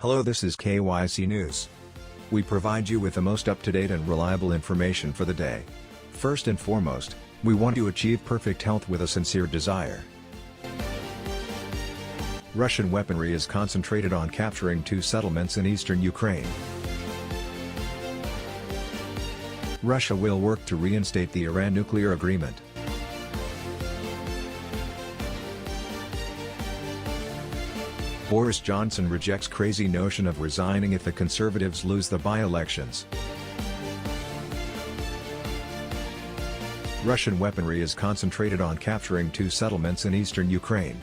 Hello, this is KYC News. We provide you with the most up-to-date and reliable information for the day. First and foremost, we want to achieve perfect health with a sincere desire. Russian weaponry is concentrated on capturing 2 settlements in eastern Ukraine. Russia will work to reinstate the Iran nuclear agreement. Boris Johnson rejects crazy notion of resigning if the Conservatives lose the by-elections. Russian weaponry is concentrated on capturing 2 settlements in eastern Ukraine.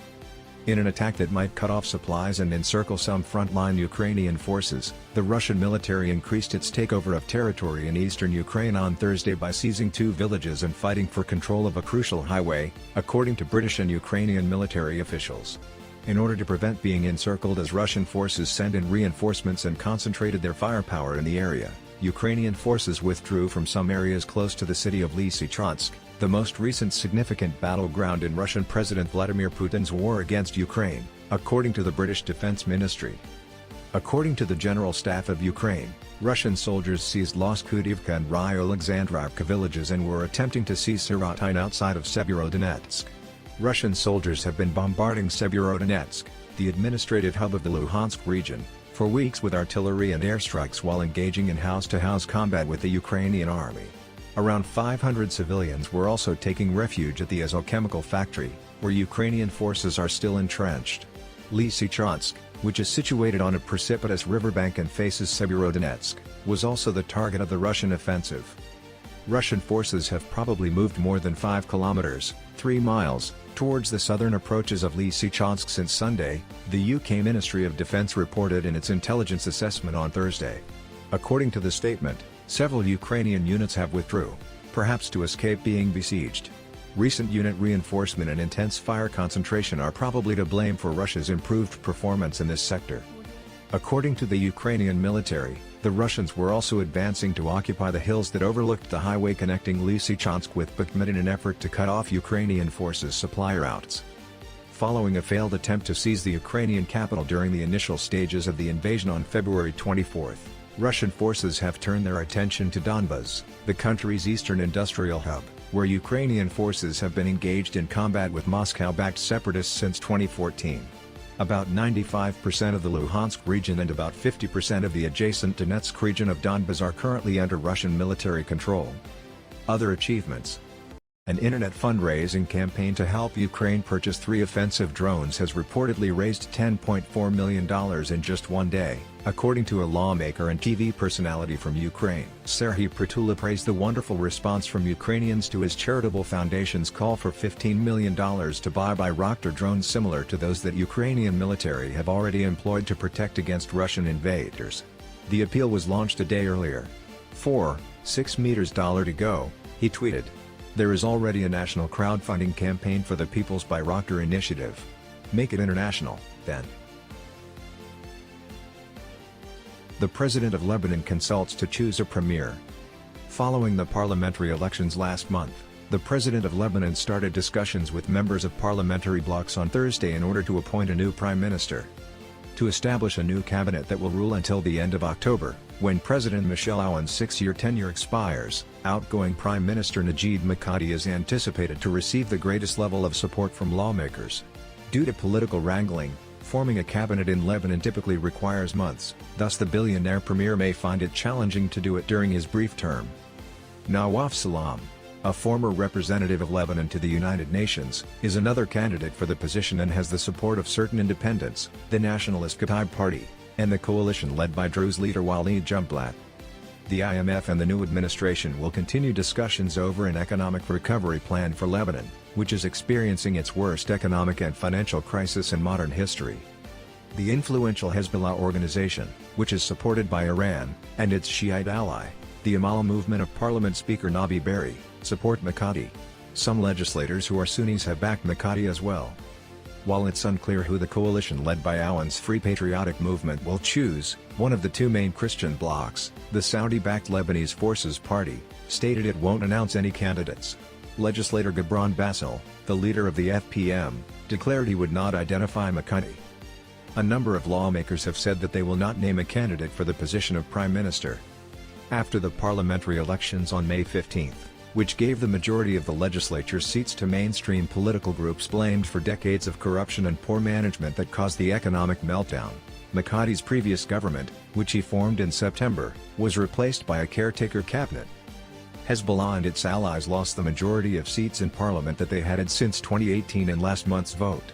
In an attack that might cut off supplies and encircle some frontline Ukrainian forces, the Russian military increased its takeover of territory in eastern Ukraine on Thursday by seizing 2 villages and fighting for control of a crucial highway, according to British and Ukrainian military officials. In order to prevent being encircled as Russian forces sent in reinforcements and concentrated their firepower in the area, Ukrainian forces withdrew from some areas close to the city of Lysychansk, the most recent significant battleground in Russian President Vladimir Putin's war against Ukraine, according to the British Defense Ministry. According to the General Staff of Ukraine, Russian soldiers seized Loskudivka and Ryo-Alexandrivka villages and were attempting to seize Sirotyn outside of Severodonetsk. Russian soldiers have been bombarding Severodonetsk, the administrative hub of the Luhansk region, for weeks with artillery and airstrikes while engaging in house-to-house combat with the Ukrainian army. Around 500 civilians were also taking refuge at the Azov chemical factory, where Ukrainian forces are still entrenched. Lysychansk, which is situated on a precipitous riverbank and faces Severodonetsk, was also the target of the Russian offensive. Russian forces have probably moved more than 5 kilometers, 3 miles, towards the southern approaches of Lysychansk since Sunday, the UK Ministry of Defence reported in its intelligence assessment on Thursday. According to the statement, several Ukrainian units have withdrew, perhaps to escape being besieged. Recent unit reinforcement and intense fire concentration are probably to blame for Russia's improved performance in this sector. According to the Ukrainian military, the Russians were also advancing to occupy the hills that overlooked the highway connecting Lysychansk with Bakhmut in an effort to cut off Ukrainian forces' supply routes. Following a failed attempt to seize the Ukrainian capital during the initial stages of the invasion on February 24, Russian forces have turned their attention to Donbas, the country's eastern industrial hub, where Ukrainian forces have been engaged in combat with Moscow-backed separatists since 2014. About 95% of the Luhansk region and about 50% of the adjacent Donetsk region of Donbas are currently under Russian military control. Other achievements. An internet fundraising campaign to help Ukraine purchase 3 offensive drones has reportedly raised $10.4 million in just one day, according to a lawmaker and TV personality from Ukraine. Serhiy Prytula praised the wonderful response from Ukrainians to his charitable foundation's call for $15 million to buy Bayraktar drones similar to those that Ukrainian military have already employed to protect against Russian invaders. The appeal was launched a day earlier. 6 meters to go, he tweeted. There is already a national crowdfunding campaign for the People's Bayraktar initiative. Make it international, then. The president of Lebanon consults to choose a premier. Following the parliamentary elections last month, the president of Lebanon started discussions with members of parliamentary blocs on Thursday in order to appoint a new prime minister. To establish a new cabinet that will rule until the end of October, when President Michel Aoun's 6-year tenure expires, outgoing Prime Minister Najib Mikati is anticipated to receive the greatest level of support from lawmakers. Due to political wrangling, forming a cabinet in Lebanon typically requires months, thus the billionaire premier may find it challenging to do it during his brief term. Nawaf Salam, a former representative of Lebanon to the United Nations, is another candidate for the position and has the support of certain independents, the Nationalist Kataib Party, and the coalition led by Druze leader Walid Jumblat. The IMF and the new administration will continue discussions over an economic recovery plan for Lebanon, which is experiencing its worst economic and financial crisis in modern history. The influential Hezbollah organization, which is supported by Iran, and its Shiite ally, the Amal Movement of Parliament Speaker Nabi Berri, support Mikati. Some legislators who are Sunnis have backed Mikati as well. While it's unclear who the coalition led by Aoun's Free Patriotic Movement will choose, one of the 2 main Christian blocs, the Saudi-backed Lebanese Forces Party, stated it won't announce any candidates. Legislator Gibran Basil, the leader of the FPM, declared he would not identify Mikati. A number of lawmakers have said that they will not name a candidate for the position of prime minister. After the parliamentary elections on May 15, which gave the majority of the legislature's seats to mainstream political groups blamed for decades of corruption and poor management that caused the economic meltdown, Mikati's previous government, which he formed in September, was replaced by a caretaker cabinet. Hezbollah and its allies lost the majority of seats in parliament that they had since 2018 in last month's vote.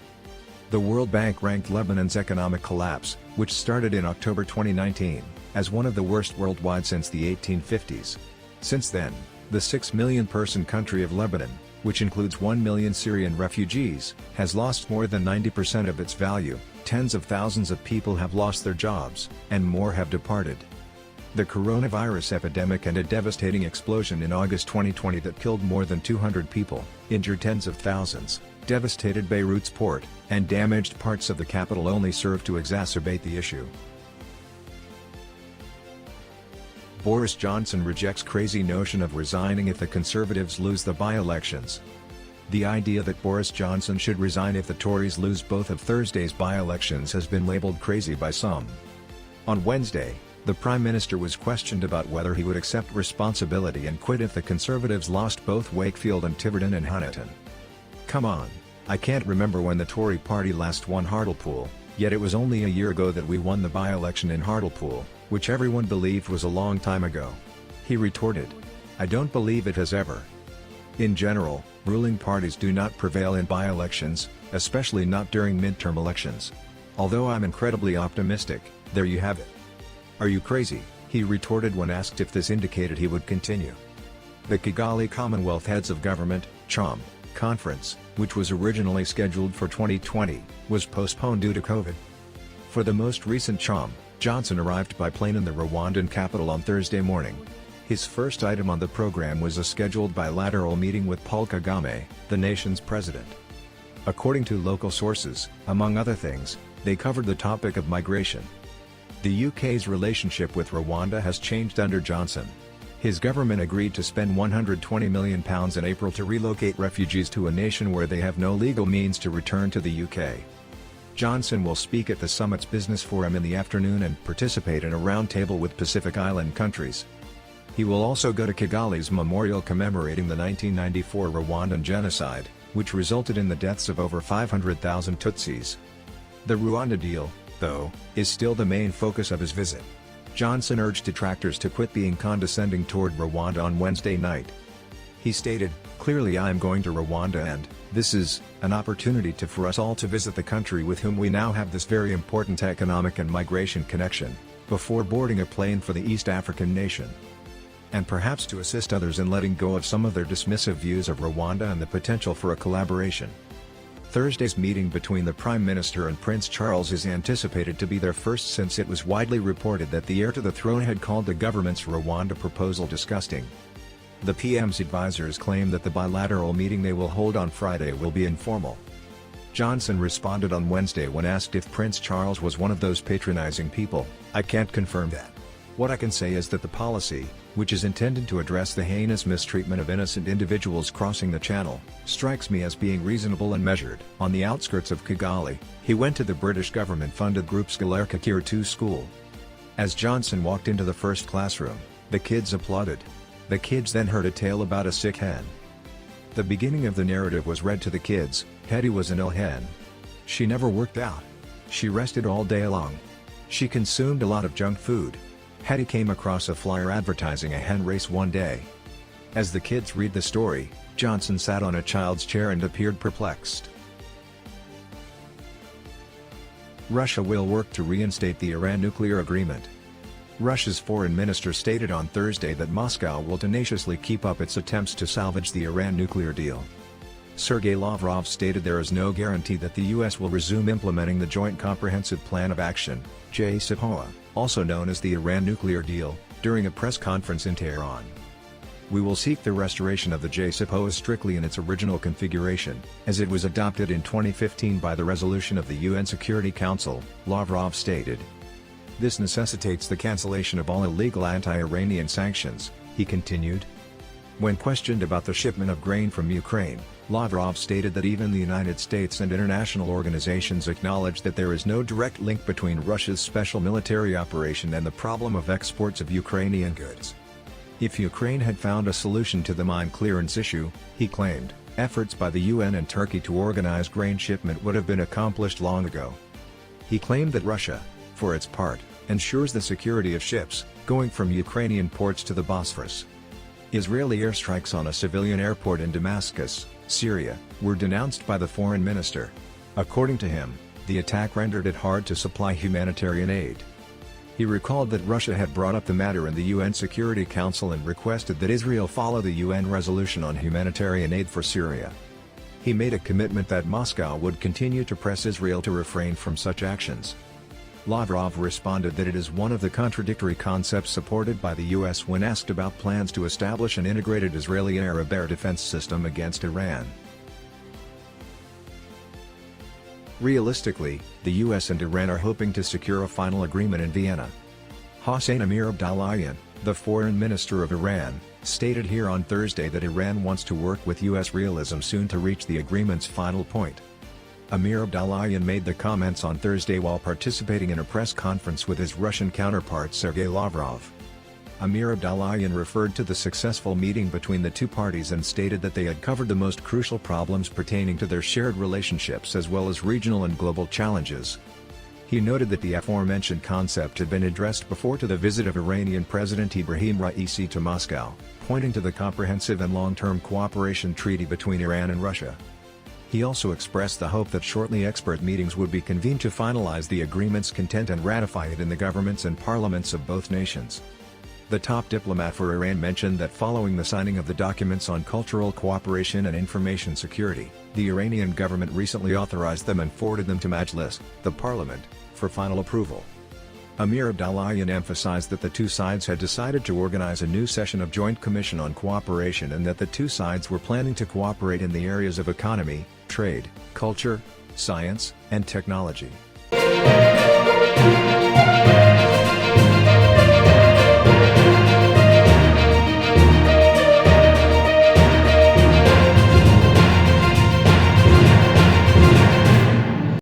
The World Bank ranked Lebanon's economic collapse, which started in October 2019, as one of the worst worldwide since the 1850s. Since then, the 6 million-person country of Lebanon, which includes 1 million Syrian refugees, has lost more than 90% of its value, tens of thousands of people have lost their jobs, and more have departed. The coronavirus epidemic and a devastating explosion in August 2020 that killed more than 200 people, injured tens of thousands, devastated Beirut's port, and damaged parts of the capital only served to exacerbate the issue. Boris Johnson rejects crazy notion of resigning if the Conservatives lose the by-elections. The idea that Boris Johnson should resign if the Tories lose both of Thursday's by-elections has been labelled crazy by some. On Wednesday, the Prime Minister was questioned about whether he would accept responsibility and quit if the Conservatives lost both Wakefield and Tiverton and Honiton. Come on, I can't remember when the Tory party last won Hartlepool, yet it was only a year ago that we won the by-election in Hartlepool, which everyone believed was a long time ago. He retorted. I don't believe it has ever. In general, ruling parties do not prevail in by-elections, especially not during midterm elections. Although I'm incredibly optimistic, there you have it. Are you crazy? He retorted when asked if this indicated he would continue. The Kigali Commonwealth Heads of Government, CHOM, conference, which was originally scheduled for 2020, was postponed due to COVID. For the most recent CHOM, Johnson arrived by plane in the Rwandan capital on Thursday morning. His first item on the program was a scheduled bilateral meeting with Paul Kagame, the nation's president. According to local sources, among other things, they covered the topic of migration. The UK's relationship with Rwanda has changed under Johnson. His government agreed to spend £120 million in April to relocate refugees to a nation where they have no legal means to return to the UK. Johnson will speak at the summit's business forum in the afternoon and participate in a roundtable with Pacific Island countries. He will also go to Kigali's memorial commemorating the 1994 Rwandan genocide, which resulted in the deaths of over 500,000 Tutsis. The Rwanda deal, though, is still the main focus of his visit. Johnson urged detractors to quit being condescending toward Rwanda on Wednesday night. He stated, "Clearly I am going to Rwanda and, this is, an opportunity for us all to visit the country with whom we now have this very important economic and migration connection, before boarding a plane for the East African nation. And perhaps to assist others in letting go of some of their dismissive views of Rwanda and the potential for a collaboration." Thursday's meeting between the Prime Minister and Prince Charles is anticipated to be their first since it was widely reported that the heir to the throne had called the government's Rwanda proposal disgusting. The PM's advisors claim that the bilateral meeting they will hold on Friday will be informal. Johnson responded on Wednesday when asked if Prince Charles was one of those patronizing people, "I can't confirm that. What I can say is that the policy, which is intended to address the heinous mistreatment of innocent individuals crossing the channel, strikes me as being reasonable and measured." On the outskirts of Kigali, he went to the British government-funded group Scolaire Kakir 2 school. As Johnson walked into the first classroom, the kids applauded. The kids then heard a tale about a sick hen. The beginning of the narrative was read to the kids. Hetty was an ill hen. She never worked out. She rested all day long. She consumed a lot of junk food. Hetty came across a flyer advertising a hen race one day. As the kids read the story, Johnson sat on a child's chair and appeared perplexed. Russia will work to reinstate the Iran nuclear agreement. Russia's foreign minister stated on Thursday that Moscow will tenaciously keep up its attempts to salvage the Iran nuclear deal. Sergei Lavrov stated there is no guarantee that the U.S. will resume implementing the Joint Comprehensive Plan of Action, JCPOA, also known as the Iran nuclear deal, during a press conference in Tehran. "We will seek the restoration of the JCPOA strictly in its original configuration, as it was adopted in 2015 by the resolution of the UN Security Council," Lavrov stated. "This necessitates the cancellation of all illegal anti-Iranian sanctions," he continued. When questioned about the shipment of grain from Ukraine, Lavrov stated that even the United States and international organizations acknowledge that there is no direct link between Russia's special military operation and the problem of exports of Ukrainian goods. If Ukraine had found a solution to the mine clearance issue, he claimed, efforts by the UN and Turkey to organize grain shipment would have been accomplished long ago. He claimed that Russia, for its part, ensures the security of ships going from Ukrainian ports to the Bosphorus. Israeli airstrikes on a civilian airport in Damascus, Syria, were denounced by the foreign minister. According to him, the attack rendered it hard to supply humanitarian aid. He recalled that Russia had brought up the matter in the UN Security Council and requested that Israel follow the UN resolution on humanitarian aid for Syria. He made a commitment that Moscow would continue to press Israel to refrain from such actions. Lavrov responded that it is one of the contradictory concepts supported by the US when asked about plans to establish an integrated Israeli Arab air defense system against Iran. Realistically, the US and Iran are hoping to secure a final agreement in Vienna. Hossein Amir-Abdollahian, the foreign minister of Iran, stated here on Thursday that Iran wants to work with US realism soon to reach the agreement's final point. Amir-Abdollahian made the comments on Thursday while participating in a press conference with his Russian counterpart Sergei Lavrov. Amir-Abdollahian referred to the successful meeting between the two parties and stated that they had covered the most crucial problems pertaining to their shared relationships as well as regional and global challenges. He noted that the aforementioned concept had been addressed before to the visit of Iranian President Ibrahim Raisi to Moscow, pointing to the comprehensive and long-term cooperation treaty between Iran and Russia. He also expressed the hope that shortly expert meetings would be convened to finalize the agreement's content and ratify it in the governments and parliaments of both nations. The top diplomat for Iran mentioned that following the signing of the documents on cultural cooperation and information security, the Iranian government recently authorized them and forwarded them to Majlis, the parliament, for final approval. Amir-Abdollahian emphasized that the two sides had decided to organize a new session of Joint Commission on Cooperation and that the two sides were planning to cooperate in the areas of economy, trade, culture, science, and technology.